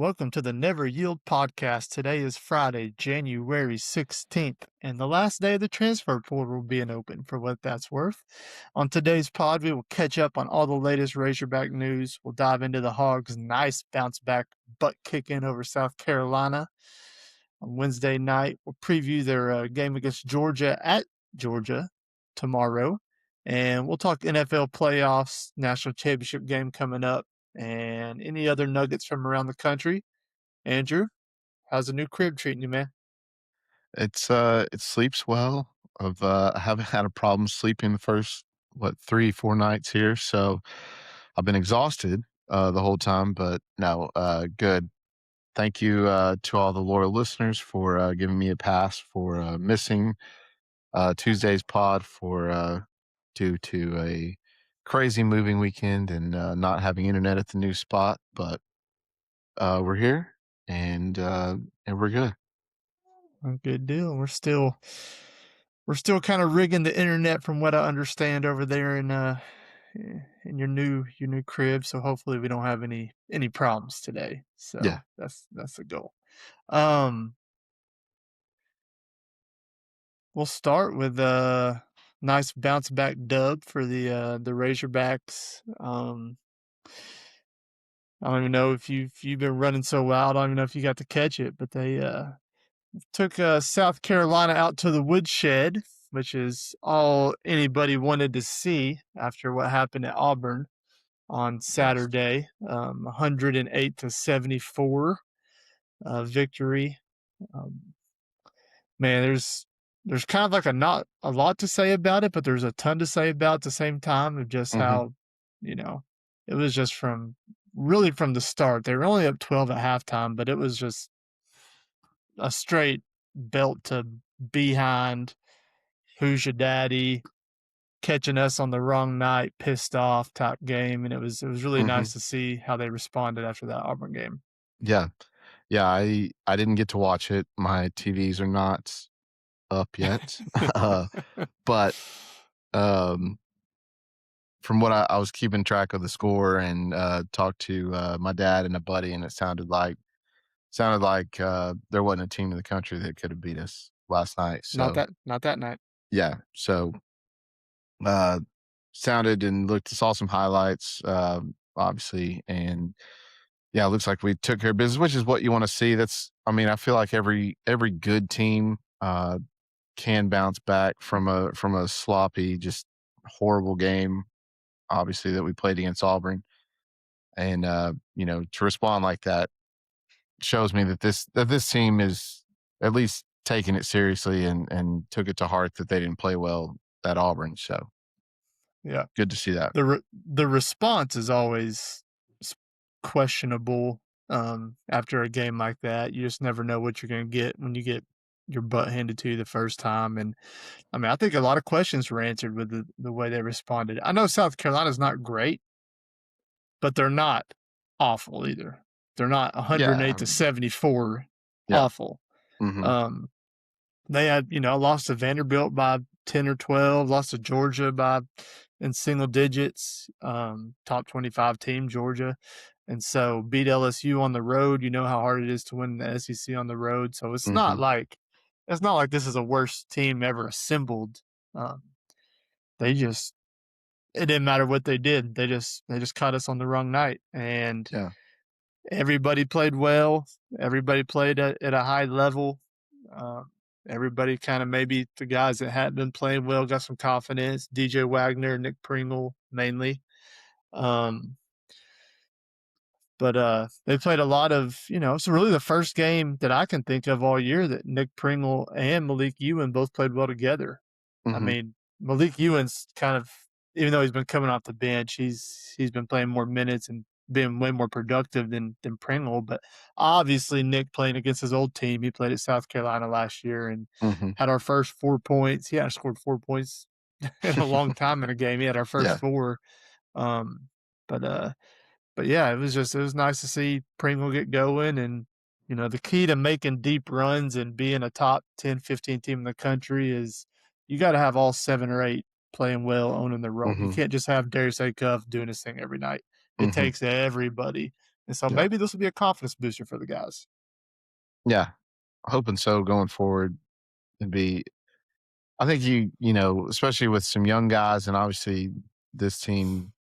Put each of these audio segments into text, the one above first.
Welcome to the Never Yield podcast. Today is Friday, January 16th, and the last day of the transfer portal being open for what that's worth. On today's pod, we will catch up on all the latest Razorback news. We'll dive into the Hogs' nice bounce back butt kicking over South Carolina on Wednesday night. We'll preview their game against Georgia at Georgia tomorrow, and we'll talk NFL playoffs, national championship game coming up, and any other nuggets from around the country. Andrew, how's the new crib treating you, man? It sleeps well. I haven't had a problem sleeping the first 3-4 nights here, so I've been exhausted the whole time, but no, good. Thank you to all the loyal listeners for giving me a pass for missing Tuesday's pod for due to a crazy moving weekend and not having internet at the new spot, but we're here and we're good. Good deal. We're still kind of rigging the internet from what I understand over there in your new crib. So hopefully we don't have any problems today. Yeah. So that's the goal. Um, we'll start with a nice bounce back dub for the Razorbacks. I don't even know if you've been running so wild. I don't even know if you got to catch it, but they took South Carolina out to the woodshed, which is all anybody wanted to see after what happened at Auburn on Yes. Saturday. 108-74 victory. Um, man, there's kind of like not a lot to say about it, but there's a ton to say about at the same time of just Hmm. how, it was just really from the start. They were only up 12 at halftime, but it was just a straight belt to behind, who's your daddy, catching us on the wrong night, pissed off type game. And it was really Hmm. nice to see how they responded after that Auburn game. Yeah. Yeah, I didn't get to watch it. My TVs are not up yet. Uh, but, um, from what I was keeping track of the score and, talked to, my dad and a buddy, and it sounded like there wasn't a team in the country that could have beat us last night. So, Not that night. yeah. So, uh, sounded and saw some highlights, obviously, and yeah, it looks like we took care of business, which is what you want to see. I feel like every good team can bounce back from a sloppy, just horrible game, obviously that we played against Auburn, and to respond like that shows me that this team is at least taking it seriously and took it to heart that they didn't play well at Auburn. So Yeah. good to see that. The response is always questionable after a game like that. You just never know what you're going to get when you get your butt handed to you the first time. And I mean, I think a lot of questions were answered with the way they responded. I know South Carolina's not great, but they're not awful either. They're not Yeah. 108 to 74 Yeah. awful. Hmm. Um, they had, lost to Vanderbilt by 10 or 12, lost to Georgia by in single digits, top 25 team, Georgia. And so beat LSU on the road. You know how hard it is to win the SEC on the road. So Hmm. it's not like this is a worst team ever assembled. Um, they just it didn't matter what they did. They just caught us on the wrong night. And Yeah. everybody played well. Everybody played at a high level. Uh, Everybody kind of, maybe the guys that hadn't been playing well got some confidence. DJ Wagner, Nick Pringle mainly. Um, but they played a lot of, it's really the first game that I can think of all year that Nick Pringle and Malik Ewan both played well together. I Hmm. mean, Malik Ewan's kind of, even though he's been coming off the bench, he's been playing more minutes and being way more productive than Pringle. But obviously, Nick playing against his old team, he played at South Carolina last year and Hmm. had our first 4 points. He hadn't scored 4 points in a long time in a game. He had our first Yeah. 4. Um, but but yeah, it was nice to see Pringle get going. And the key to making deep runs and being a top 10, 15 team in the country is you got to have all 7 or 8 playing well, owning the role. You Hmm. can't just have Darius Acuff doing his thing every night. It Hmm. takes everybody And so Yeah. maybe this will be a confidence booster for the guys. Yeah. Hoping so going forward. It'd be I think especially with some young guys and obviously this team,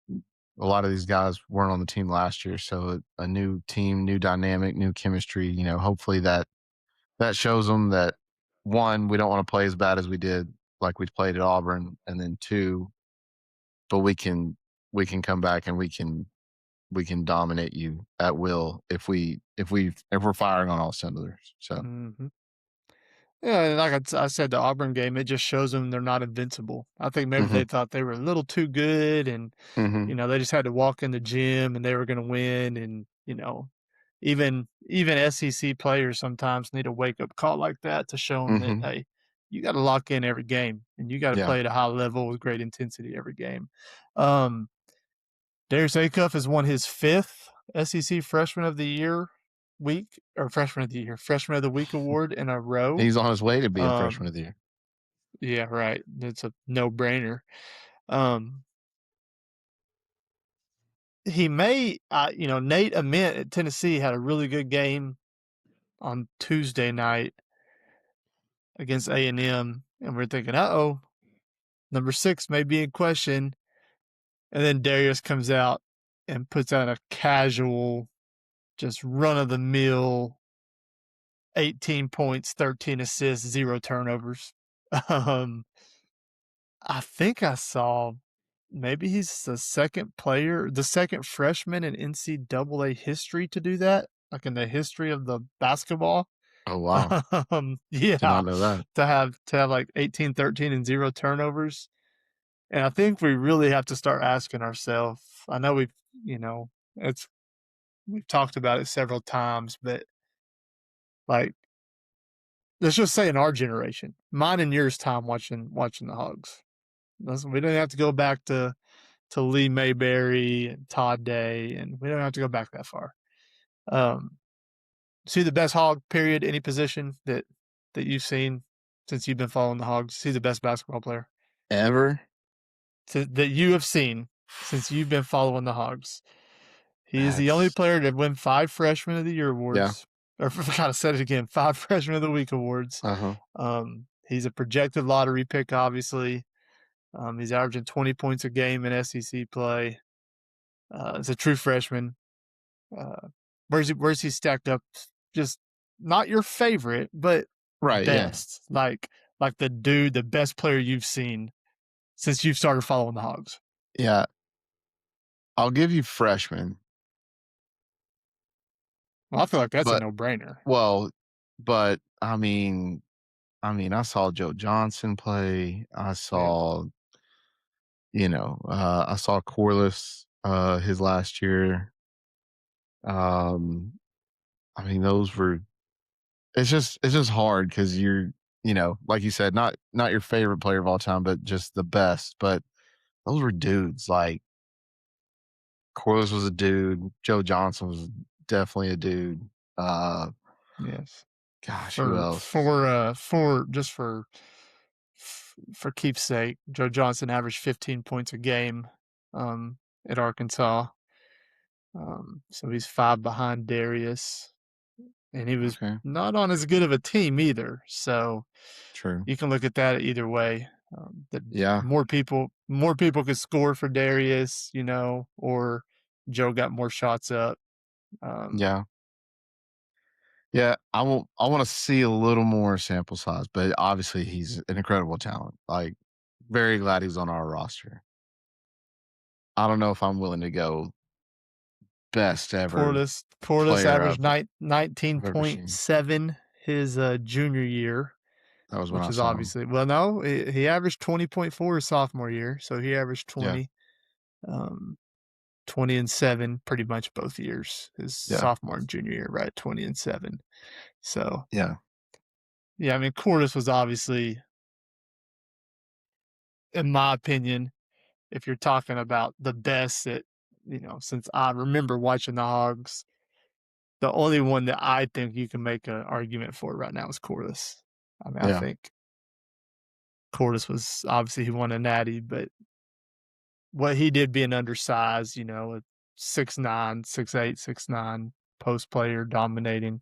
a lot of these guys weren't on the team last year. So a new team, new dynamic, new chemistry, hopefully that shows them that one, we don't want to play as bad as we did, like we played at Auburn. And then two, but we can come back and we can dominate you at will if we're firing on all cylinders. So Mhm. Yeah, and like I said, the Auburn game, it just shows them they're not invincible. I think maybe hmm they thought they were a little too good and, hmm they just had to walk in the gym and they were gonna win and, even SEC players sometimes need a wake-up call like that to show them that, hmm "Hey, you gotta lock in every game, and you gotta yeah. play at a high level with great intensity every game." Um, Darius Acuff has won his 5th SEC Freshman of the Year Freshman of the Week award in a row. He's on his way to being freshman Um, of the year. yeah, right. It's a no-brainer. Um, he may, Nate Ament at Tennessee had a really good game on Tuesday night against A&M, and we're thinking, uh-oh, number 6 may be in question. And then Darius comes out and puts out a casual, just run-of-the-mill 18 points, 13 assists, 0 turnovers. Um, I think I saw maybe he's the second freshman in NCAA history to do that, like in the history of the basketball. Oh wow. Did Yeah, not know that. to have like 18, 13, and 0 turnovers. And I think we really have to start asking ourselves. I know you know, it's we've talked about it several times, but like let's just say in our generation, mine and yours time watching the Hogs. We don't have to go back to Lee Mayberry and Todd Day, and we don't have to go back that far. Um, see the best Hog period, any position that you've seen since you've been following the Hogs. See the best basketball player Ever? that you have seen since you've been following the Hogs. He is the only That's player to win 5 Freshman of the Year yeah. awards. Or I gotta say it again, 5 Freshman of the Week awards. Uh-huh. He's a projected lottery pick, obviously. He's averaging 20 points a game in SEC play. As a true freshman. Uh, where's he stacked up? Just not your favorite, but Right, yeah. best. Like the best player you've seen since you've started following the Hogs. Yeah. I'll give you freshman, Well, I feel like that's a but no-brainer. well, but I saw Joe Johnson play. Yeah. I saw Corliss his last year. Um those were it's just hard because like you said, not your favorite player of all time, but just the best. But those were dudes. Like Corliss was a dude. Joe Johnson was definitely a dude. Uh, Yes. gosh, who For else? for for just for keepsake, Joe Johnson averaged 15 points a game at Arkansas. So he's 5 behind Darius, and he was Okay, not on as good of a team either. So true. you can look at that either way. That Yeah, more people could score for Darius, or Joe got more shots up. Um, yeah, yeah. I want to see a little more sample size, but obviously he's an incredible talent. Like, very glad he's on our roster. I don't know if I'm willing to go best ever Portis player averaged I've ever seen. 19.7 his junior year, That was when which I is saw him. obviously well, no, he averaged 20.4 his sophomore year, so he averaged Yeah, 20. Um, 20 and 7 pretty much both years, his yeah, sophomore and junior year, right? 20 and 7. So, yeah, yeah, I mean, Cordes was obviously, in my opinion, if you're talking about the best that, since I remember watching the Hogs, the only one that I think you can make an argument for right now is Corliss. I mean, I yeah, think Corliss was obviously he won a natty, but what he did being undersized, 6'9", 6'8", 6'9", post player, dominating.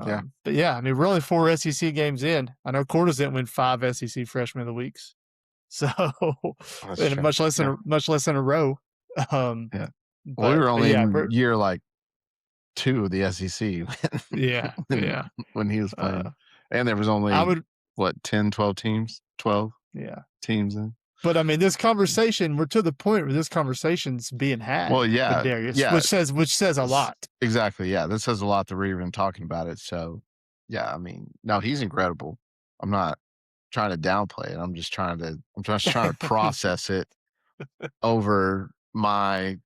Yeah, But yeah, I mean, we're only 4 SEC games in. I know Cordes didn't win 5 SEC Freshman of the Weeks, so that's and true. Yeah, much less in a row. Um, yeah. Well, we were but only yeah, in year like 2 of the SEC yeah, when yeah. when he was Uh, playing, and there was I only would, what 10, 12 teams, 12 yeah. teams in. But I mean, this conversation, we're to the point where this conversation's being had Well, with yeah, Darius, yeah, which says a s- lot. exactly. Yeah, this says a lot that we're even talking about it. So, yeah, I mean, no, he's incredible. I'm not trying to downplay it. I'm just trying to process it over my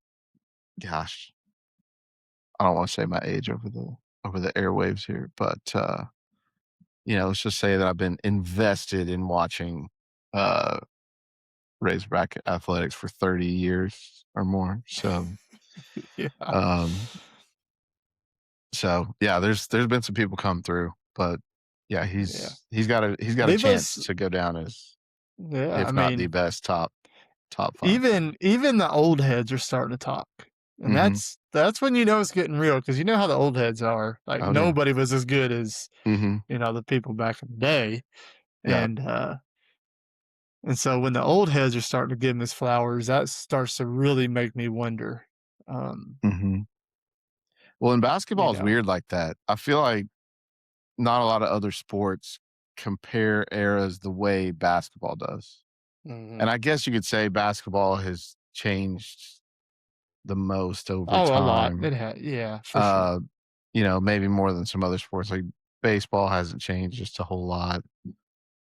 gosh. I don't want to say my age over the airwaves here, but let's just say that I've been invested in watching uh Razorback athletics for 30 years or more. Yeah, Um, yeah, there's been some people come through, but yeah, yeah. he's got a Leave chance us, to go down as yeah. I if not the mean, best top 5. even the old heads are starting to talk, and Mhm. that's when you know it's getting real because you know how the old heads are. Like Oh yeah. nobody was as good as Mhm. the people back in the day, Yeah. and so when the old heads are starting to give him his flowers, that starts to really make me wonder. Um, Mhm. Well, and you basketball is know, weird like that. I feel like not a lot of other sports compare eras the way basketball does. mhm. And I guess you could say basketball has changed the most over Oh, a lot. time. Yeah, for sure. Uh, maybe more than some other sports. Like baseball hasn't changed just a whole lot.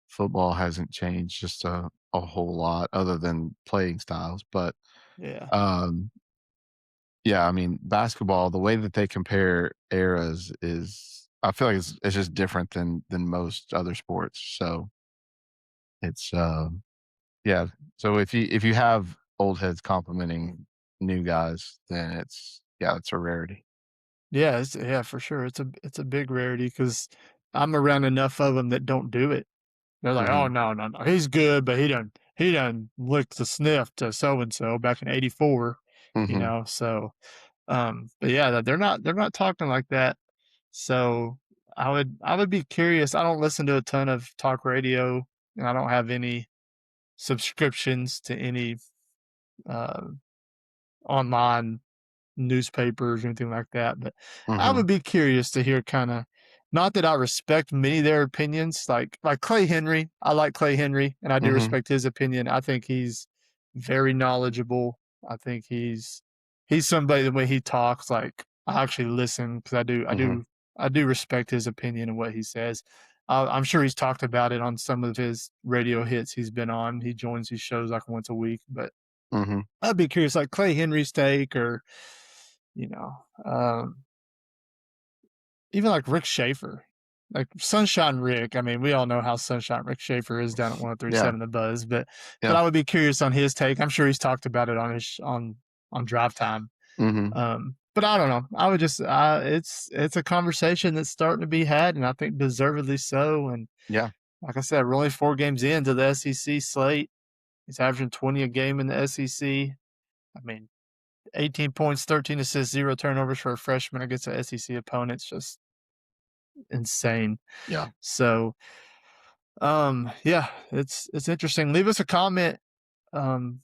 Football hasn't changed just a whole lot other than playing styles. But Yeah. um, yeah, I mean, basketball, the way that they compare eras is I feel like it's just different than most other sports. So it's yeah. So if you have old heads complimenting new guys, then it's a rarity. Yeah, yeah, for sure. It's a big rarity because 'cause I'm around enough of them that don't do it. They're like, "Oh, Mhm. no, no, no. He's good, but he done licked the sniff to so and so back in '84," Mhm. So, but yeah, they're not talking like that. So, I would be curious. I don't listen to a ton of talk radio, and I don't have any subscriptions to any, uh, online newspapers or anything like that, but I Mhm. would be curious to hear kinda not that I respect many of their opinions, like Clay Henry, I like Clay Henry, and I do Mhm. respect his opinion. I think he's very knowledgeable. I think he's somebody the way he talks, like, I actually listen because Mhm. I do respect his opinion and what he says. I'm sure he's talked about it on some of his radio hits he's been on. He joins these shows, like, once a week, but Mhm. I'd be curious, like Clay Henry's take, or you know, um, even like Rick Schaefer, like Sunshine Rick. I mean, we all know how Sunshine Rick Schaefer is down at Yeah. 1037 The Buzz, but Yeah. I would be curious on his take. I'm sure he's talked about it on his on Drive Time. Mhm. But I don't know. I would just it's a conversation that's starting to be had, and I think deservedly so. And Yeah. like I said, we're only 4 games into the SEC slate. He's averaging 20 a game in the SEC. I mean, 18 points, 13 assists, 0 turnovers for a freshman against an SEC opponent. It's just insane. Yeah. So, yeah, it's interesting. Leave us a comment. Um,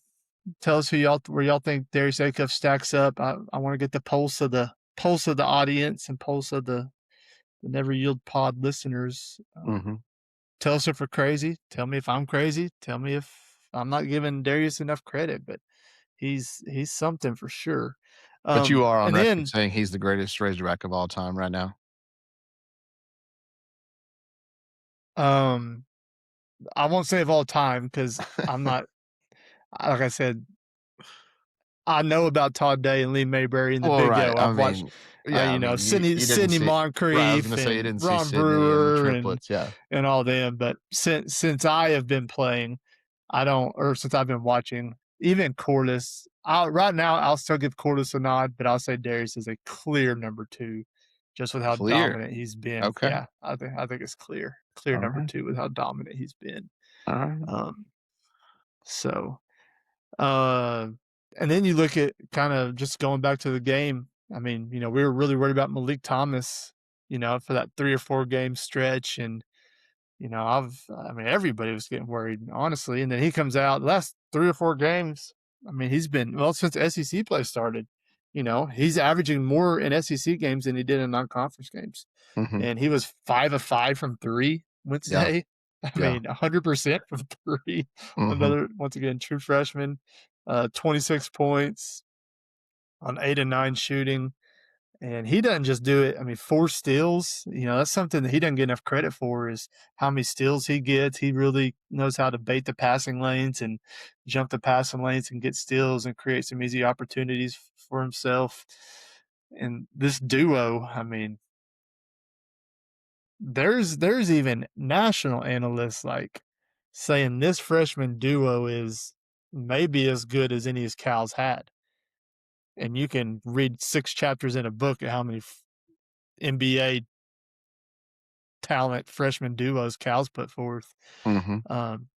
tell us where y'all think Darius Acuff stacks up. I want to get the pulse of the audience and pulse of the Never Yield Pod listeners. Mhm. Tell us if we're crazy. Tell me if I'm crazy. Tell me if I'm not giving Darius enough credit, but he's something for sure. But you are on And record then saying he's the greatest Razorback of all time right now. um I won't say of all time because I'm not, like I said, I know about Todd Day and Lee Mayberry and the Well, Big right. O. I I've watched, mean, yeah, I mean, Sidney you didn't see right, I was Moncrief gonna say you and didn't see Ron Sydney and the Brewer triplets, yeah. and all them, but since I have been playing, I don't, or since I've been watching, even Corliss, right now I'll still give Corliss a nod, but I'll say Darius is a clear number 2, just with how Clear. dominant he's been. Okay. Yeah, I think it's clear number Alright. 2 with how dominant he's been. Alright. Um, so. Uh, And then you look at kind of just going back to the game. I mean, we were really worried about Malik Thomas, for that 3 or 4 game stretch. And, I mean, everybody was getting worried, honestly. And then he comes out the last 3 or 4 games. I mean, he's been, well, since SEC play started, he's averaging more in SEC games than he did in non conference games. Mhm. And he was 5 of 5 from 3 Yeah. Wednesday. I Yeah. mean, 100% from 3. Mhm. Another, once again, true freshman, 26 points on 8 and 9 shooting. And he doesn't just do it. I mean, 4 steals, that's something that he doesn't get enough credit for is how many steals he gets. He really knows how to bait the passing lanes and jump the passing lanes and get steals and create some easy opportunities for himself. And this duo, I mean, there's even national analysts like saying this freshman duo is maybe as good as any as Cal's had. And you can read 6 chapters in a book at how many NBA talent freshman duos Cal's put forth. Mhm. Um,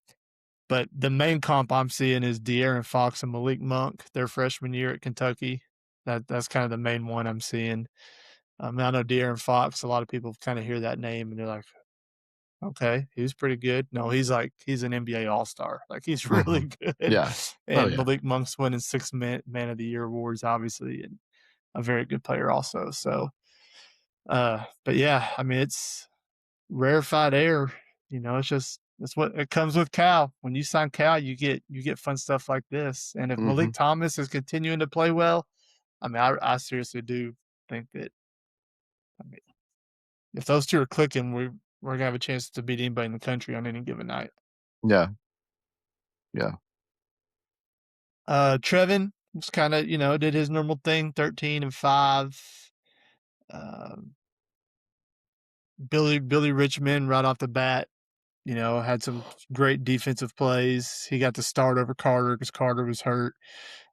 but the main comp I'm seeing is De'Aaron Fox and Malik Monk, their freshman year at Kentucky. That's kind of the main one I'm seeing. I know De'Aaron Fox. A lot of people kind of hear that name and they're like, "Okay, he's pretty good." No, he's an NBA All Star. Like he's really Mhm. good. Yeah. Oh, And yeah. Malik Monk's winning 6 Man of the Year awards, obviously, and a very good player also. So, but yeah, I mean, it's rarefied air. It's just that's what it comes with Cal. When you sign Cal, you get fun stuff like this. And if Malik Mhm. Thomas is continuing to play well, I mean, I seriously do think that. I mean, if those two are clicking, we're gonna have a chance to beat anybody in the country on any given night. Yeah. Yeah. Trevin was kind of did his normal thing, 13 and 5. Um, Billy Richmond right off the bat, had some great defensive plays. He got the start over Carter because Carter was hurt.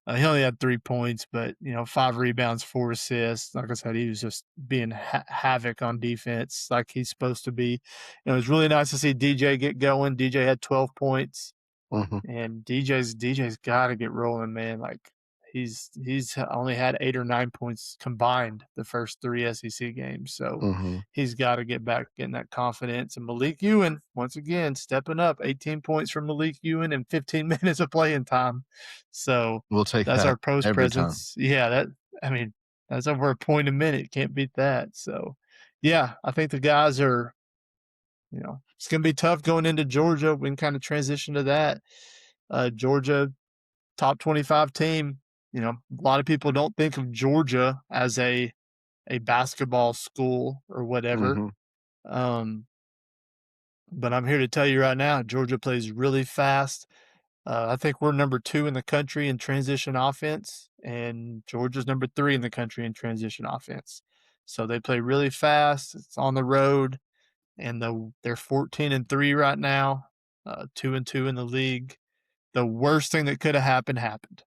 He only had 3 points, but 5 rebounds, 4 assists. Like I said, he was just being havoc on defense, like he's supposed to be. It was really nice to see DJ get going. DJ had 12 points. Mhm. And DJ's got to get rolling, man. Like he's only had 8 or 9 points combined the first 3 SEC games, so Mhm. he's got to get back getting that confidence. And Malik Ewan once again stepping up, 18 points from Malik Ewan and 15 minutes of playing time. So We'll take that's that our post every time. presence. Yeah, I mean that's over a point a minute. Can't beat that. So yeah, I think the guys are it's going to be tough going into Georgia. We can kind of transition to that. Georgia, top 25 team. A lot of people don't think of Georgia as a basketball school or whatever. Mhm. Um, but I'm here to tell you right now, Georgia plays really fast. I think we're number 2 in the country in transition offense, and Georgia's number 3 in the country in transition offense. So they play really fast. It's on the road, and they're 14-3 right now, 2-2 in the league. The worst thing that could have happened happened.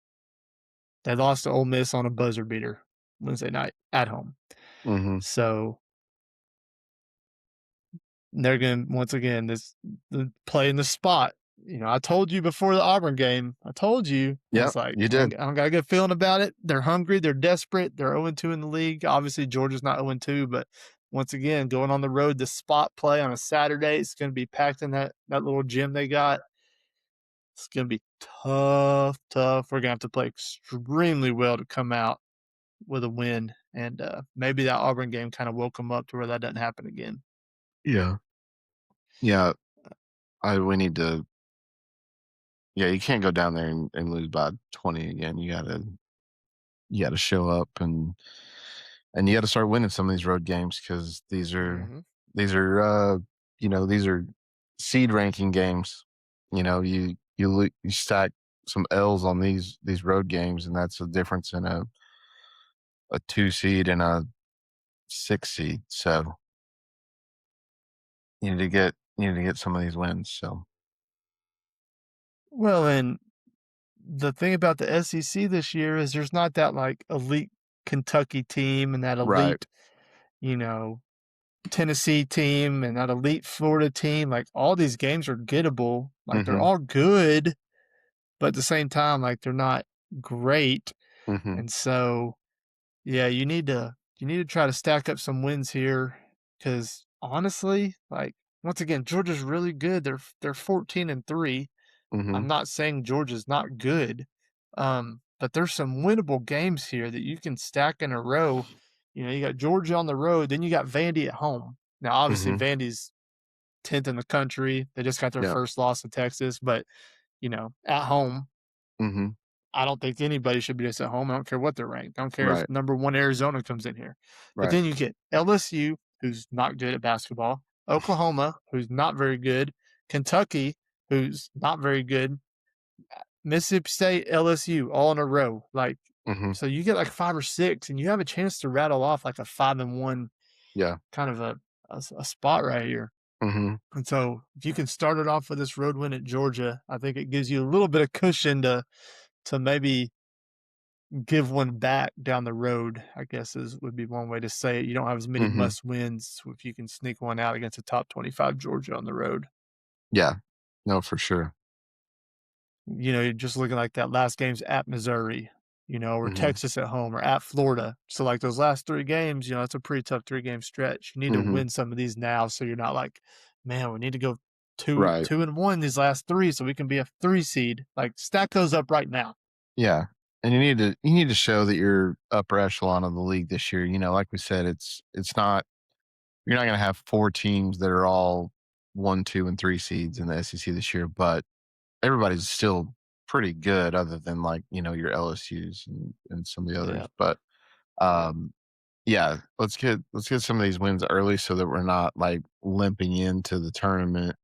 They lost to Ole Miss on a buzzer beater Wednesday night at home. Mhm. So they're going to once again play in the spot. I told you before the Auburn game. I told you. I was Yep, like, you I did. don't got a good feeling about it. They're hungry. They're desperate. They're 0-2 in the league. Obviously, Georgia's not 0-2, but once again, going on the road, the spot play on a Saturday, it's going to be packed in that little gym they got. It's going to be tough, tough. We're going to have to play extremely well to come out with a win. And maybe that Auburn game kind of woke them up to where that doesn't happen again. Yeah. Yeah, I we need to yeah, you can't go down there and lose by 20 again. You gotta show up and you gotta start winning some of these road games because Mm-hmm. these are, these are seed ranking games. You stack some L's on these road games, and that's the difference in a 2 seed and a 6 seed. So you need to get some of these wins. So Well, and the thing about the SEC this year is there's not that like elite Kentucky team and that right. elite, you know, Tennessee team and that elite Florida team. Like all these games are gettable. Like they're Mhm. all good, but at the same time, like they're not. great. Mhm. And so, yeah, you need to try to stack up some wins here because honestly, like once again, Georgia's really good. They're 14-3. I'm Mhm. not saying Georgia's not good, but there's some winnable games here that you can stack in a row. You got Georgia on the road, then you got Vandy at home. Now, obviously, Mhm. Vandy's 10th in the country. They just got their Yeah. first loss in Texas, but at home, Mhm. I don't think anybody should be just at home. I don't care what they're ranked. I don't care if Right. number one Arizona comes in here. But Right. then you get LSU, who's not good at basketball, Oklahoma, who's not very good, Kentucky, who's not very good, Mississippi State, LSU, all in a row. Like, Mhm. so you get like 5 or 6, and you have a chance to rattle off like a 5-1 Yeah. kind of a spot right here. Mhm. And so if you can start it off with this road win at Georgia, I think it gives you a little bit of cushion to maybe give one back down the road, I guess would be one way to say it. You don't have as many Mhm. must wins if you can sneak one out against a top 25 Georgia on the road. Yeah. No, for sure. You're just looking like that last game's at Missouri, or Mhm. Texas at home or at Florida. So like those last 3 games, it's a pretty tough 3-game stretch. You need to Mhm. win some of these now so you're not like, man, we need to go two Right. 2-1 these last 3 so we can be a 3 seed. Like stack those up right now. Yeah. And you need to show that you're upper echelon of the league this year. Like we said, it's not you're not gonna have 4 teams that are all 1, 2, and 3 seeds in the SEC this year, but everybody's still pretty good other than like, your LSUs and some of the others. Yeah. But um yeah, let's get some of these wins early so that we're not like limping into the tournament,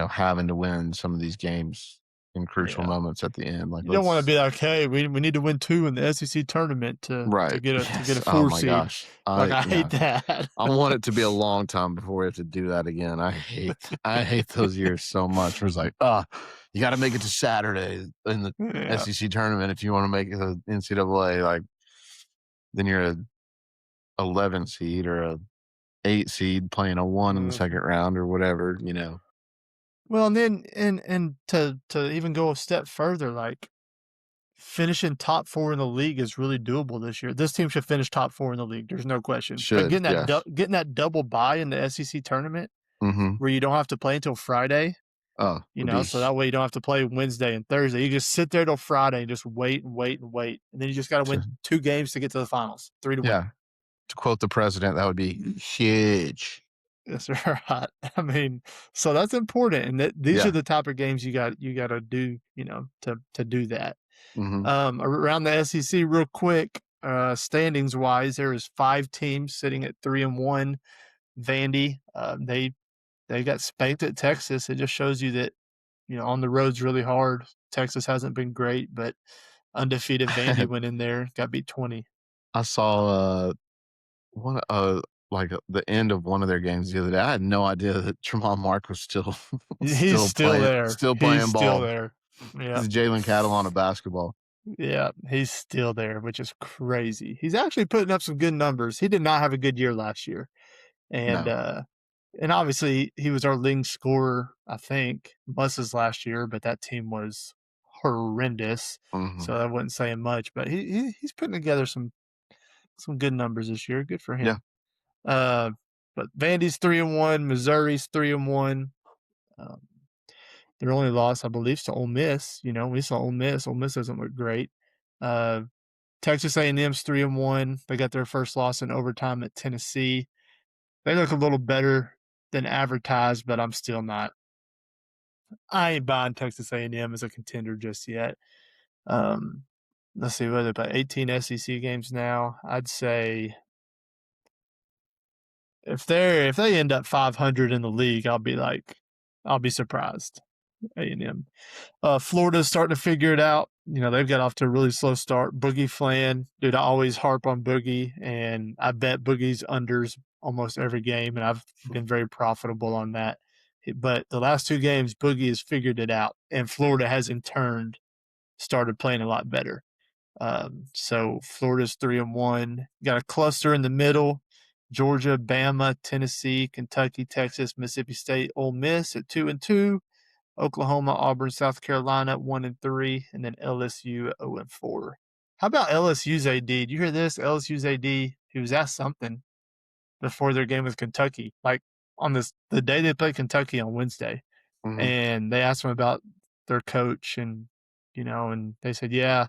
having to win some of these games in crucial Yeah. moments at the end. Like You don't want to let's be like, hey, we need to win 2 in the SEC tournament to right. get a Yes. Oh 4 my seed. gosh. Like I I hate yeah. that. I want it to be a long time before we have to do that again. I hate those years so much. Where it's like, you got to make it to Saturday in the Yeah. SEC tournament if you want to make the NCAA. Like, then you're a 11 seed or a 8 seed playing a 1 in the second Mhm. round or whatever. Well, and then and to even go a step further, like finishing top 4 in the league is really doable this year. This team should finish top 4 in the league. There's no question. But Should yes. getting that double bye in the SEC tournament Mm-hmm. where you don't have to play until Friday, Oh, would be so that way you don't have to play Wednesday and Thursday. You just sit there till Friday and just wait and wait and wait. And then you just got to to, win 2 games to get to the finals, 3 to win. yeah. To quote the president, that would be huge. That's right. I mean, so that's important, and these are Yeah. the type of games you gotta do, to do that. Mm-hmm. Around the SEC, real quick, standings wise, there is 5 teams sitting at 3-1. Vandy, they got spanked at Texas. It just shows you that on the road's really hard. Texas hasn't been great, but undefeated Vandy went in there, got beat 20. I saw one like the end of one of their games the other day. I had no idea that Tremont Mark was still He's still still playing there. still He's playing still ball. there. Yeah. He's Jalen Catalon of basketball. Yeah, he's still there, which is crazy. He's actually putting up some good numbers. He did not have a good year last year. And No. and obviously he was our leading scorer, I think, buses last year, but that team was horrendous. Hmm. So I wasn't saying much, but he's putting together some good numbers this year. Good for Yeah. him. Uh but Vandy's 3-1, Missouri's 3-1. Um, their only loss, I believe, is to Ole Miss. We saw Ole Miss. Ole Miss doesn't look great. Uh, Texas A&M's 3-1. They got their first loss in overtime at Tennessee. They look a little better than advertised, but I'm still not. I ain't buying Texas A&M as a contender just yet. Um, let's see, what they play 18 SEC games now. I'd say if they end up 500 in the league, I'll be surprised. A&M. Florida's starting to figure it out. They've got off to a really slow start. Boogie Flan, dude, I always harp on Boogie, and I bet Boogie's unders almost every game, and I've been very profitable on that. But the last 2 games, Boogie has figured it out, and Florida has in turn started playing a lot better. So Florida's 3-1. Got a cluster in the middle. Georgia, Bama, Tennessee, Kentucky, Texas, Mississippi State, Ole Miss at 2-2. Oklahoma, Auburn, South Carolina 1-3, and then LSU 0-4. How about LSU's AD? Did you hear this? LSU's AD, he was asked something before their game with Kentucky, like on the day they played Kentucky on Wednesday, Mhm. and they asked him about their coach, and and they said, yeah,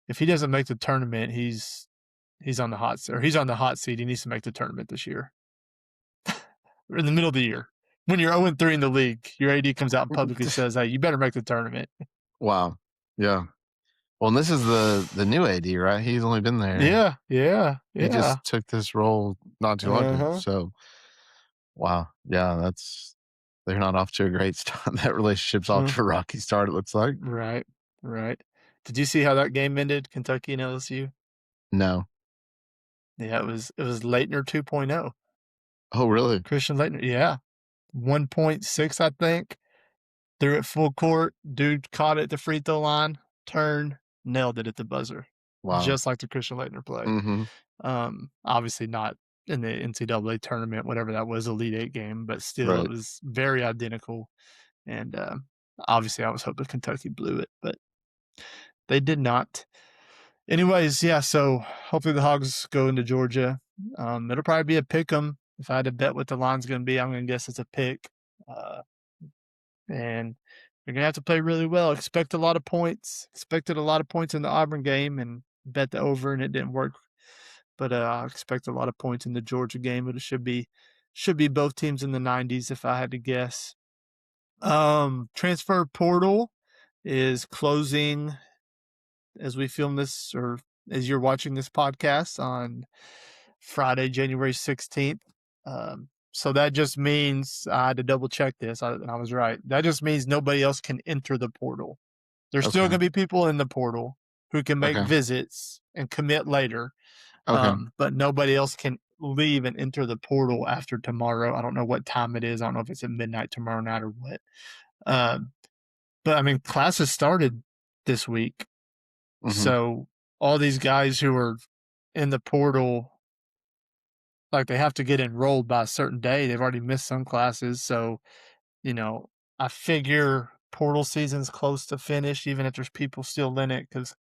if he doesn't make the tournament, he's on the hot seat, or he's on the hot seat. He needs to make the tournament this year, or in the middle of the year. When you're 0-3 in the league, your AD comes out and publicly says, "Hey, you better make the tournament." Wow. Yeah. Well, and this is the new AD, right? He's only been there. Yeah, yeah, He yeah. just took this role not too long ago. Uh-huh. So, wow. Yeah, they're not off to a great start. That relationship's off Mm, to a rocky start, it looks like. right, right. Did you see how that game ended, Kentucky and LSU? No. Yeah, it was Leitner 2.0. Oh, really? Christian Leitner, yeah. 1.6, I think. Threw it full court. Dude caught it at the free throw line, turned, nailed it at the buzzer, Wow. just like the Christian Leitner play. Mhm. Obviously not in the NCAA tournament, whatever that was, Elite Eight game, but still, it Right. was very identical. And obviously, I was hoping Kentucky blew it, but they did not. Anyways, yeah. So hopefully the Hogs go into Georgia. It'll probably be a pick 'em. If I had to bet what the line's going to be, I'm going to guess it's a pick. Uh, and you're gonna have to play really well. Expect a lot of points. Expected a lot of points in the Auburn game and bet the over, and it didn't work. But I expect a lot of points in the Georgia game. But it should be both teams in the 90s if I had to guess. Transfer portal is closing as we film this, or as you're watching this podcast on Friday, January 16th. So that just means I had to double check this. I was right. That just means nobody else can enter the portal. There's still Okay. going to be people in the portal who can make Okay. visits and commit later, Okay. but nobody else can leave and enter the portal after tomorrow. I don't know what time it is. I don't know if it's at midnight tomorrow night or what. Um, but I mean, classes started this week. Mhm. So all these guys who are in the portal, like they have to get enrolled by a certain day. They've already missed some classes. So, you know, I figure portal season's close to finish, even if there's people still in it, because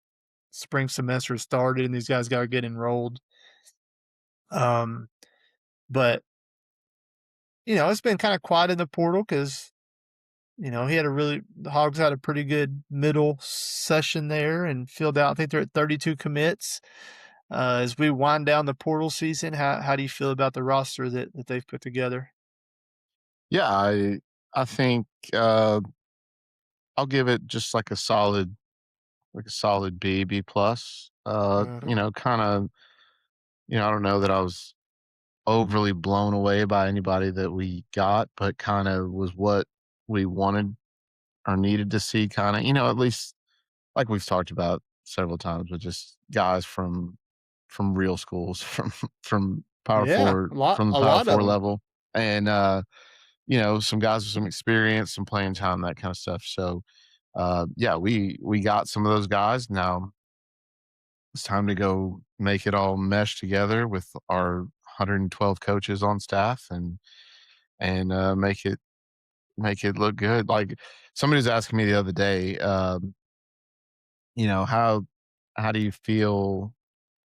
spring semester started and these guys got to get enrolled. Um, but it's been kind of quiet in the portal because the Hogs had a pretty good middle session there and filled out. I think they're at 32 commits. As we wind down the portal season, how do you feel about the roster that they've put together? Yeah, I think I'll give it just like a solid B plus. Uh-huh. Kind of, I don't know that I was overly blown away by anybody that we got, but kind of was what we wanted or needed to see, kind of, at least like we've talked about several times, with just guys from real schools, from power Yeah, four, a lot, from the a power lot of four them. level. And some guys with some experience, some playing time, that kind of stuff. So yeah, we got some of those guys. Now it's time to go make it all mesh together with our 112 coaches on staff, and make it look good. Like, somebody was asking me the other day, how do you feel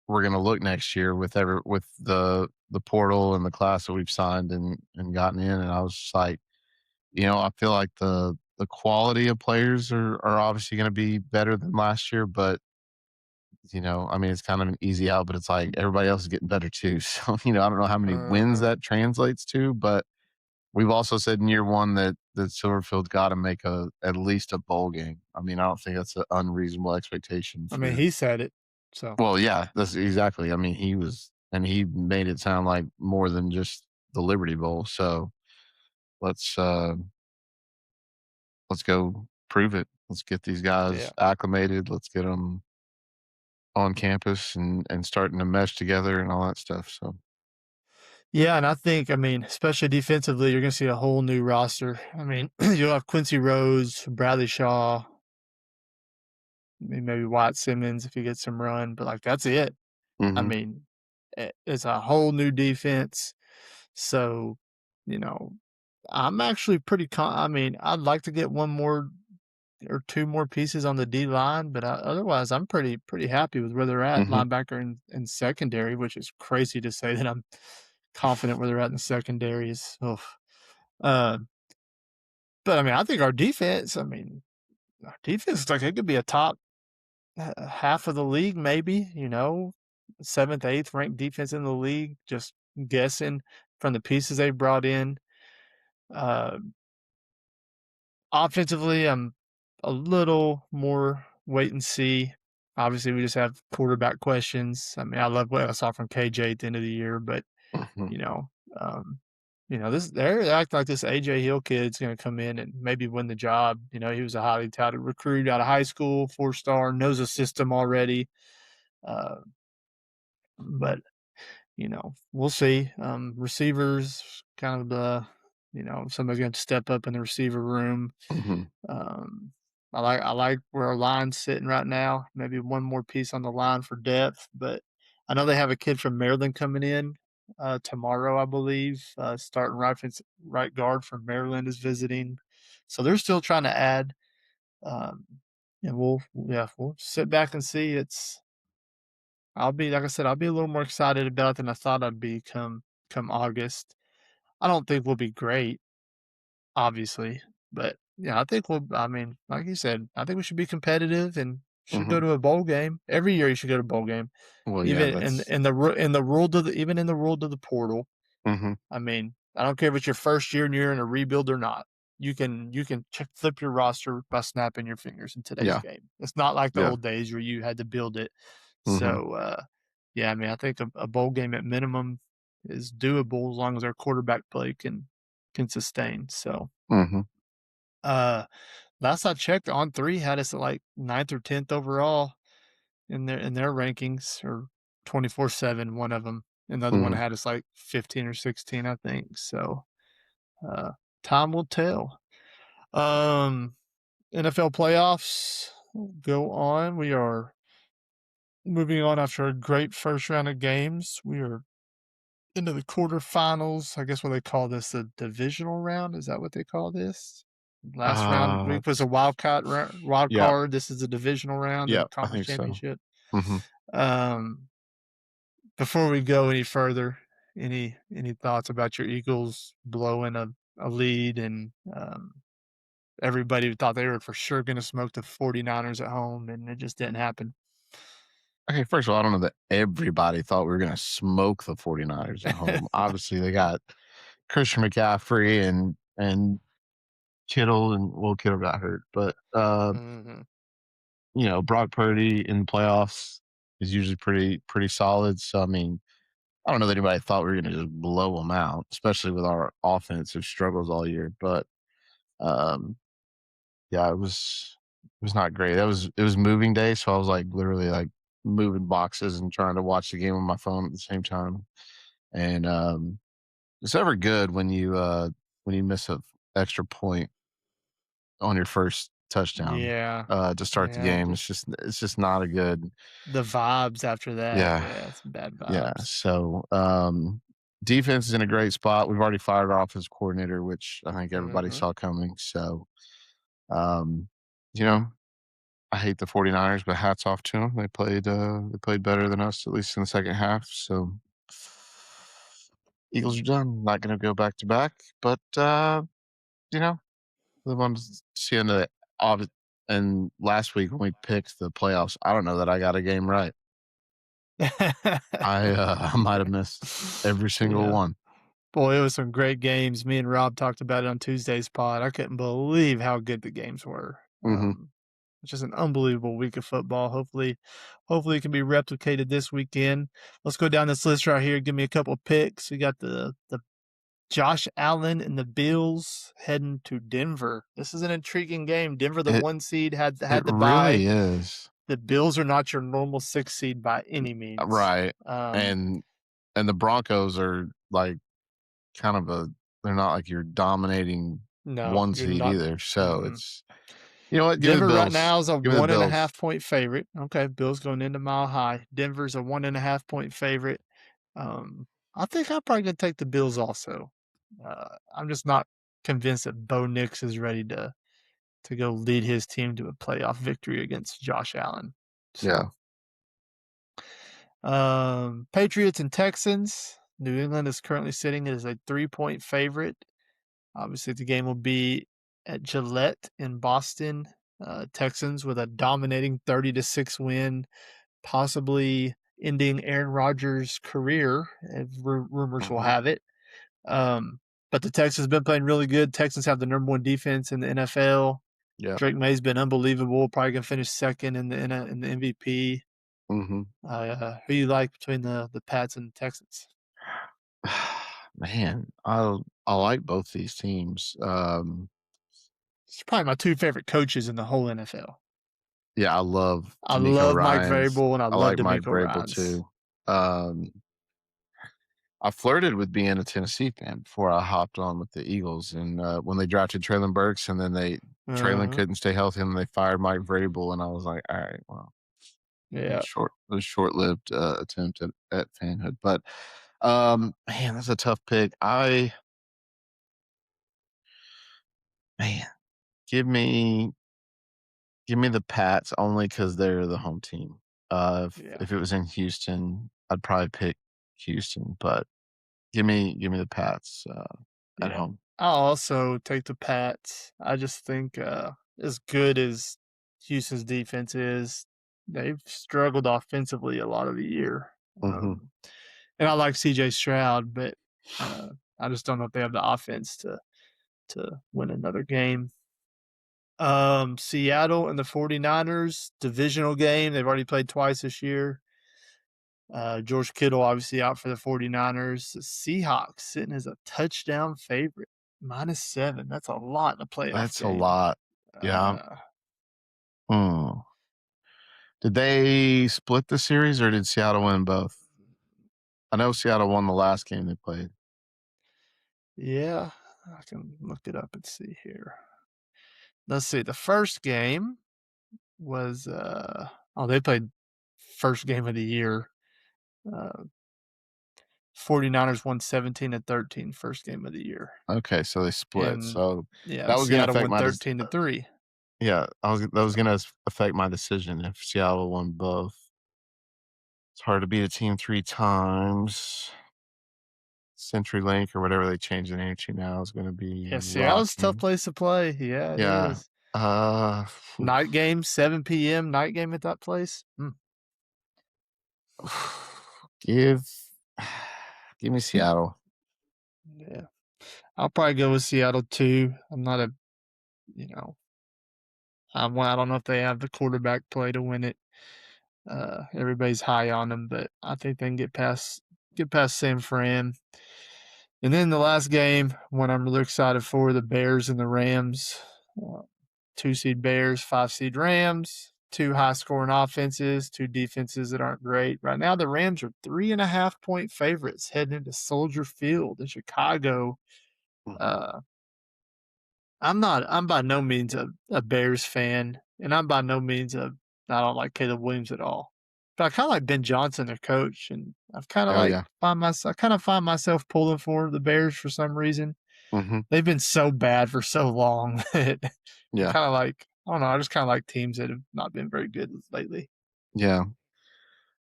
we're going to look next year with the portal and the class that we've signed and gotten in? And I was just like, I feel like the quality of players are obviously going to be better than last year, but I mean, it's kind of an easy out, but it's like everybody else is getting better too. So, I don't know how many wins Uh-huh. that translates to, but we've also said in year one that Silverfield's got to make at least a bowl game. I mean, I don't think that's an unreasonable expectation I mean, for. he said it, so Well, yeah, that's exactly. I mean, he made it sound like more than just the Liberty Bowl. So let's uh let's go prove it. Let's get these yeah. guys acclimated. Let's get them on campus and starting to mesh together and all that stuff. So. Yeah, and I mean, especially defensively, you're gonna see a whole new roster. I mean, you'll have Quincy Rose, Bradley Shaw, maybe Wyatt Simmons if he gets some run, but like that's it. I Mhm. mean, it's a whole new defense. So, you know, I'm actually pretty I mean, I'd like to get 1 more or 2 more pieces on the D line, but, otherwise, I'm pretty happy with where they're at, Mhm, linebacker and secondary, which is crazy to say that I'm confident where they're at in the secondary is, oof. Uh, but, I mean, I think our defense is like it could be a top half of the league, maybe, 7th, 8th ranked defense in the league, just guessing from the pieces they brought in. Uh, Offensively, I'm a little more wait and see. Obviously, we just have quarterback questions. I mean, I love what I saw from KJ at the end of the year, but mhm, you know, um, this they're acting like this AJ Hill kid's going to come in and maybe win the job. He was a highly touted recruit out of high school, 4-star, knows the system already. Uh, but we'll see. Receivers, kind of somebody's going to step up in the receiver room. mhm, I like where our line's sitting right now. Maybe one more piece on the line for depth, but I know they have a kid from Maryland coming in tomorrow, I believe. Starting right guard from Maryland is visiting, so they're still trying to add. Um, and we'll sit back and see. I'll be like I said, I'll be a little more excited about it than I thought I'd be come August. I don't think we'll be great, obviously. But yeah, I think I mean, like you said, I think we should be competitive and should go mhm. to a bowl game. Every year you should go to a bowl game. Well, yeah, Even that's in the world of even in the world of the portal. mhm, I mean, I don't care if it's your first year and you're in a rebuild or not. You can flip your roster by snapping your fingers in today's yeah, game. It's not like the yeah, old days where you had to build it. mhm, So yeah, I mean, I think a bowl game at minimum is doable as long as our quarterback play can sustain. So mhm, uh last I checked, On Three had us at like ninth or 10th overall in their rankings, or 24/7, one of them. Another one mhm. had us like 15 or 16, I think. So, uh, time will tell. Um, NFL playoffs go on. We are moving on after a great first round of games. We are into the quarterfinals. I guess what they call this, the divisional round. Is that what they call this? Last week was a wild Yeah, card. This is a divisional round in yeah, the I conference think so. championship. Mhm. Um, Before we go any further, any thoughts about your Eagles blowing a lead, and everybody thought they were for sure going to smoke the 49ers at home, and it just didn't happen. Okay, first of all, I don't know that everybody thought we were gonna smoke the 49ers at home. Obviously, they got Christian McCaffrey and Kittle, and well, Kittle got hurt, but, Mhm. Brock Purdy in the playoffs is usually pretty solid, so, I mean, I don't know that anybody thought we were gonna just blow them out, especially with our offensive struggles all year, but, um, yeah, it was not great. It was moving day, so I was, like, literally, like, moving boxes and trying to watch the game on my phone at the same time, and, it's never good when you miss a extra point on your first touchdown, Yeah, to start the yeah, game. just It's just not a good. the vibes after that. Yeah, Yeah, it's bad yeah, vibes. so, defense is in a great spot. We've already fired our offensive coordinator, which I think everybody Mhm. saw coming, so, um, you know, I hate the 49ers, but hats off to them. They played better than us, at least in the second half, so Eagles are done. Not gonna go back to back, but, you know, live on to see into it. And last week when we picked the playoffs, I don't know that I got a game right. I might have missed every single Yeah. one. Boy, it was some great games. Me and Rob talked about it on Tuesday's pod. I couldn't believe how good the games were. Mhm. It's just an unbelievable week of football. Hopefully it can be replicated this weekend. Let's go down this list right here. Give me a couple of picks. We got the Josh Allen and the Bills heading to Denver. This is an intriguing game. Denver, the It 1 seed, had it had the bye. really is. The Bills are not your normal 6 seed by any means. Right. And and the Broncos are, like, kind of a they're not like your dominating No, 1 you're seed not. either, so Mm-mm. it's you know what? Give me the Denver right Bills. now is a Give me the one and a Bills. half point favorite. Okay, Bills going into Mile High. Denver's a 1.5 point favorite. I think I'm probably gonna take the Bills also. I'm just not. convinced that Bo Nix is ready to go lead his team to a playoff victory against Josh Allen. Yeah. So, Patriots and Texans. New England is currently sitting as a 3-point favorite. Obviously, the game will be at Gillette in Boston. Texans with a dominating 30-6 win, possibly ending Aaron Rodgers' career, if rumors will Mhm. have it. But the Texans have been playing really good. Texans have the number one defense in the NFL. Yeah. Drake May's been unbelievable. Probably gonna finish second in the MVP. Mhm. Who you like between the Pats and the Texans? Man, I like both these teams. It's probably my two favorite coaches in the whole NFL. Yeah, I love I D'Amico love Mike Ryans. Vrabel and I I love like Mike DeMeco Vrabel Ryans. too. Um, I flirted with being a Tennessee fan before I hopped on with the Eagles, and when they drafted Traylon Burks, and then Traylon Uh-huh. couldn't stay healthy, and they fired Mike Vrabel, and I was like, all right, well, Yeah, it was short-lived attempt at fanhood, but man, that's a tough pick. Man, give me the Pats only because they're the home team. yeah, If it was in Houston, I'd probably pick Houston, but give me the Pats at yeah. home. I'll also take the Pats. I just think as good as Houston's defense is, they've struggled offensively a lot of the year. Hmm. And I like CJ Stroud, but uh, I just don't know if they have the offense to win another game. Seattle and the 49ers, divisional game. They've already played twice this year. George Kittle obviously out for the 49ers. The Seahawks sitting as a touchdown favorite, -7. That's a lot in a playoff That's a game. lot. Yeah. Uh, Hmm. Did they split the series or did Seattle win both? I know Seattle won the last game they played. yeah, I can look it up and see here. Let's see. The first game was they played first game of the year. Uh 49ers won 17-13 first game of the year. Okay, so they split. And So yeah, that was going to Seattle affect won my 13-3. yeah, that was So going to affect my decision if Seattle won both. It's hard to beat a team 3 times. CenturyLink or whatever they changed the name to now is gonna yeah, be Seattle's a tough rocking. place to play. Yeah, it Yeah. is. Night Oof. game, 7 p.m. night game at that place. Give give me Seattle. Yeah, I'll probably go with Seattle too. I'm not a, you know, I don't know if they have the quarterback play to win it. Everybody's high on them, but I think they can get past San Fran. And then the last game, one I'm really excited for, the Bears and the Rams. Uh, 2 seed Bears, 5 seed Rams. Two high scoring offenses, two defenses that aren't great. Right now, the Rams are 3.5 point favorites heading into Soldier Field in Chicago. Mhm. Uh, I'm by no means a Bears fan, and I'm by no means I don't like Caleb Williams at all. But I kind of like Ben Johnson, their coach, and I've kind of Oh, like yeah. find myself pulling for the Bears for some reason. Mhm. They've been so bad for so long that I'm Yeah. kind of like I don't know. I just kind of like teams that have not been very good lately. Yeah.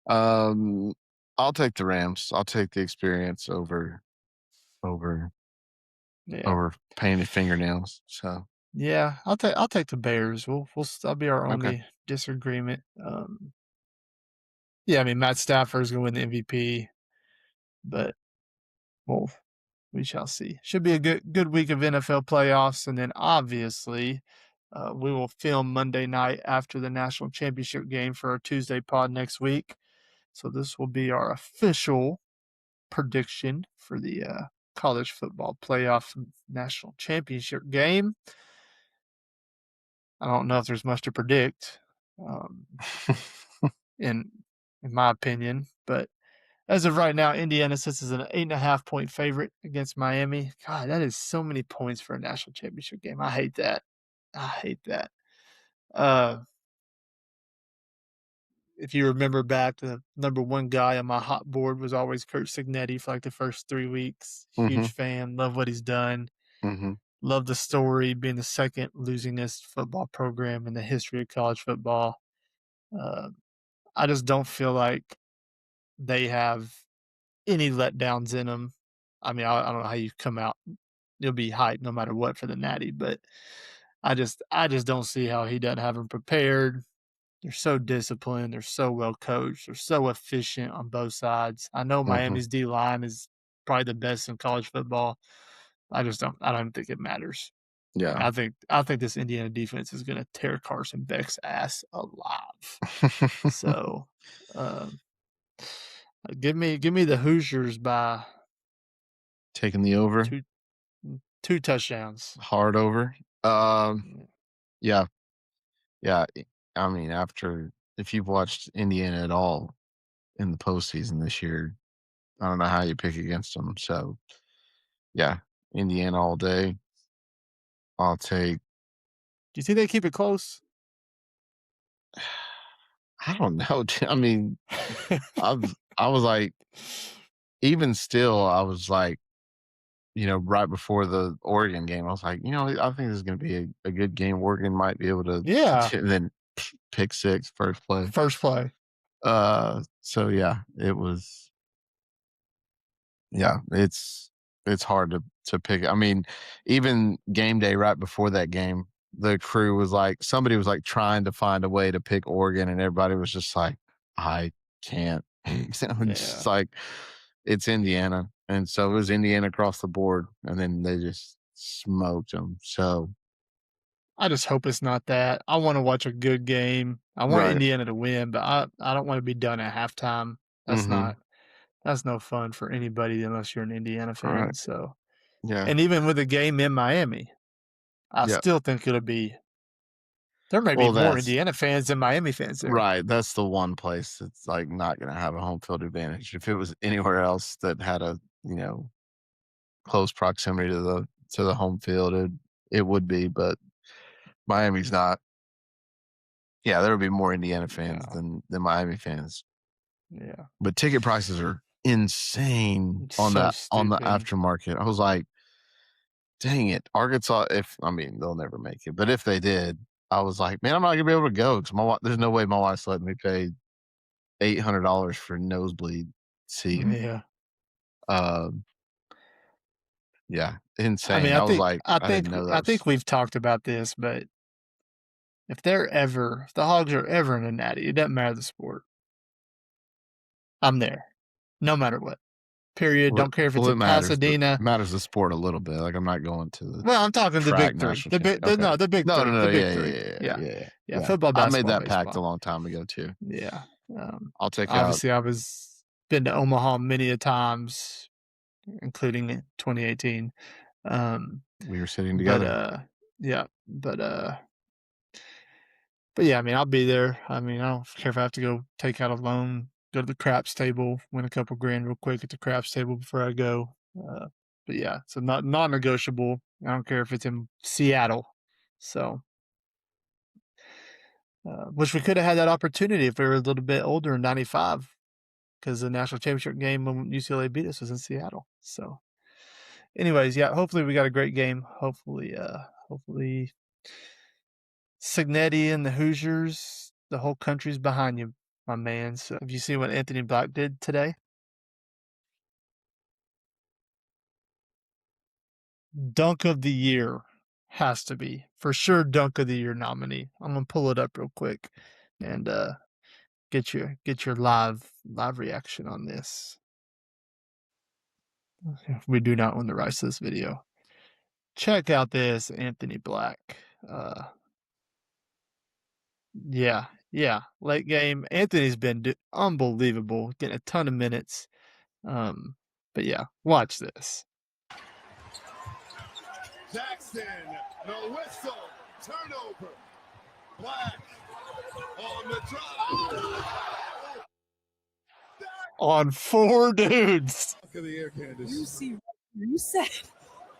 Um, I'll take the Rams. I'll take the experience over Yeah, over painted fingernails, so yeah. I'll take the Bears. That'll be our okay. only disagreement. Yeah, I mean Matt Stafford's gonna win the MVP, but well, we shall see. Should be a good week of NFL playoffs, and then obviously, we will film Monday night after the national championship game for our Tuesday pod next week. So this will be our official prediction for the college football playoff national championship game. I don't know if there's much to predict, um, in in my opinion, but as of right now, Indiana sits as an 8.5 point favorite against Miami. God, that is so many points for a national championship game. I hate that. I hate that. Uh, if you remember back, the number one guy on my hot board was always Kurt Signetti for like the first 3 weeks. Huge Mhm. fan, love what he's done. Mhm. Love the story, being the second losingest football program in the history of college football. I just don't feel like they have any letdowns in them. I mean, I don't know how you come out. You'll be hyped no matter what for the Natty, but I just don't see how he doesn't have them prepared. They're so disciplined. They're so well coached. They're so efficient on both sides. I know Mhm. Miami's D line is probably the best in college football. I just don't. I don't think it matters. I mean, Yeah. I think this Indiana defense is going to tear Carson Beck's ass alive. So, um, give me the Hoosiers by Taking the over, two two touchdowns. hard over. Yeah. Yeah. Yeah. I mean, if you've watched Indiana at all in the postseason this year, I don't know how you pick against them. So, yeah, Indiana all day. I'll take. Do you think they keep it close? I don't know. I mean, I was like, even still, I was like, right before the Oregon game, I was like, I think this is going to be a good game. Oregon might be able to, Yeah, then pick six first play. first play. So yeah, it was. Yeah, it's hard to pick. I mean, even game day right before that game, the crew was like, somebody was like trying to find a way to pick Oregon, and everybody was just like, I can't. Just Yeah. like it's Indiana, and so it was Indiana across the board, and then they just smoked them. So I just hope it's not that. I want to watch a good game. I want right, Indiana to win, but I don't want to be done at halftime. That's mm-hmm, not that's no fun for anybody unless you're an Indiana fan. right, So, yeah, and even with a game in Miami, I yeah. still think it'll be there may be Well, more that's Indiana fans than Miami fans there. right. That's the one place that's like not going to have a home field advantage. If it was anywhere else that had a close proximity to the home field, it would be, but Miami's not. Yeah, there would be more Indiana fans Yeah. than Miami fans. Yeah. But ticket prices are insane It's on so the stupid. aftermarket. I was like, dang it, Arkansas. If I mean, they'll never make it, but if they did, I was like, man, I'm not gonna be able to go because there's no way my wife's letting me pay $800 for nosebleed seat. Yeah. Um, yeah, I mean, insane. I I was think like, I I think didn't know I those. think we've talked about this, but if the Hogs are ever in a natty, it doesn't matter the sport. I'm there, no matter what. Period. Well, Don't care if it's well, it in matters. Pasadena. Matters the sport a little bit. Like I'm not going to the Well, I'm talking the track big three. national champ. Okay. The big No, no, three. no. The big Yeah, yeah, three. yeah, Yeah. yeah, yeah. Yeah. Yeah. Football, I made basketball, that pact a baseball. long time ago too. Yeah. I'll take out. Obviously, I was been to Omaha many a times, including 2018. We were sitting But together. yeah. But yeah, I mean, I'll be there. I mean, I don't care if I have to go take out a loan, go to the craps table, win a couple grand real quick at the craps table before I go. But yeah, so not non-negotiable. I don't care if it's in Seattle. So, wish we could have had that opportunity if we were a little bit older in '95, because the national championship game when UCLA beat us was in Seattle. So, anyways, yeah, hopefully we got a great game. Hopefully Signetti and the Hoosiers, the whole country's behind you, my man. So have you seen what Anthony Black did today? Dunk of the year has to be for sure. Dunk of the year nominee. I'm gonna pull it up real quick and get your live reaction on this. We do not own the rights to this video. Check out this Anthony Black. Yeah. Late game. Anthony's been unbelievable, getting a ton of minutes. But yeah, watch this. Jackson, no whistle, turnover. Black on the drive. On 4 dudes. Look at the air, Candace. You see what you said?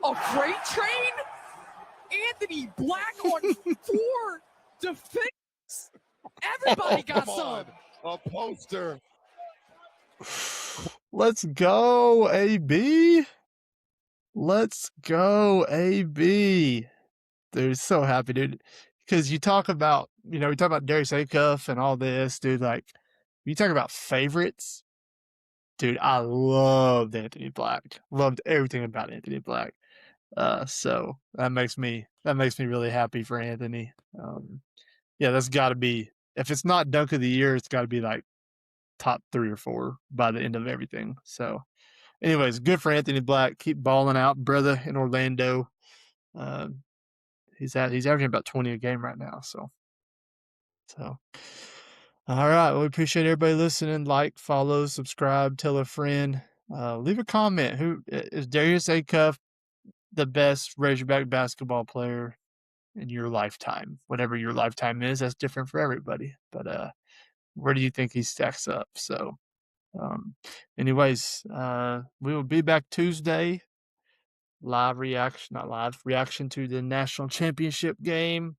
A freight train? Anthony Black on 4 defenders. Everybody got Come some. on, a poster. Let's go, AB. Let's go, AB. Dude, so happy, dude. Because you talk about, we talk about Darius Acuff and all this, dude. Like, you talk about favorites, dude. I loved Anthony Black. Loved everything about Anthony Black. So that makes me really happy for Anthony. Yeah, that's got to be, if it's not dunk of the year, it's got to be like top 3 or 4 by the end of everything. So, anyways, good for Anthony Black. Keep balling out, brother, in Orlando. He's averaging about 20 a game right now. So, all right. Well, we appreciate everybody listening. Like, follow, subscribe, tell a friend. Leave a comment. Who is Darius Acuff the best Razorback basketball player in your lifetime? Whatever your lifetime is, that's different for everybody. But where do you think he stacks up? So, anyways, we will be back Tuesday. Reaction to the national championship game.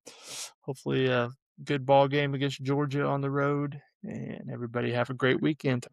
Hopefully a good ball game against Georgia on the road, and everybody have a great weekend.